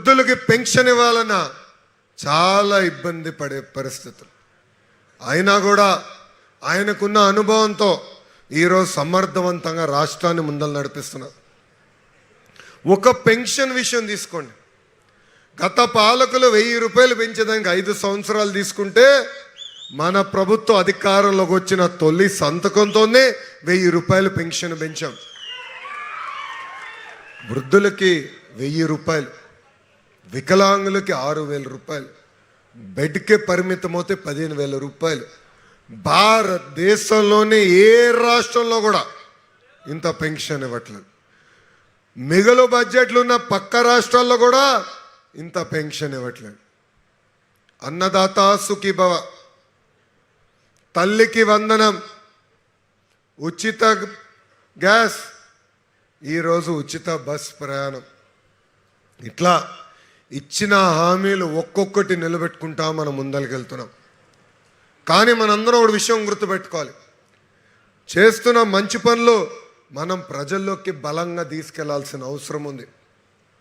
వృద్ధులకి పెన్షన్ ఇవ్వాలన్నా చాలా ఇబ్బంది పడే పరిస్థితులు. అయినా కూడా ఆయనకున్న అనుభవంతో ఈరోజు సమర్థవంతంగా రాష్ట్రాన్ని ముందలు నడిపిస్తున్నారు. ఒక పెన్షన్ విషయం తీసుకోండి. గత పాలకులు 1000 రూపాయలు పెంచేదానికి 5 సంవత్సరాలు తీసుకుంటే మన ప్రభుత్వం అధికారంలోకి వచ్చిన తొలి సంతకంతోనే 1000 రూపాయలు పెన్షన్ పెంచాం. వృద్ధులకి 1000 రూపాయలు, వికలాంగులకి 6000 రూపాయలు, బెడ్కే పరిమితమవుతే 15,000 రూపాయలు. భారతదేశంలోనే ఏ రాష్ట్రంలో కూడా ఇంత పెన్షన్ ఇవ్వట్లేదు. మిగులు బడ్జెట్లు ఉన్న పక్క రాష్ట్రాల్లో కూడా ఇంత పెన్షన్ ఇవ్వట్లేదు. అన్నదాత సుఖీభవ, తల్లికి వందనం, ఉచిత గ్యాస్, ఈరోజు ఉచిత బస్ ప్రయాణం, ఇట్లా ఇచ్చిన హామీలు ఒక్కొక్కటి నిలబెట్టుకుంటా మనం ముందరికెళ్తున్నాం. కానీ మనందరం ఒక విషయం గుర్తుపెట్టుకోవాలి, చేస్తున్న మంచి పనులు మనం ప్రజల్లోకి బలంగా తీసుకెళ్లాల్సిన అవసరం ఉంది.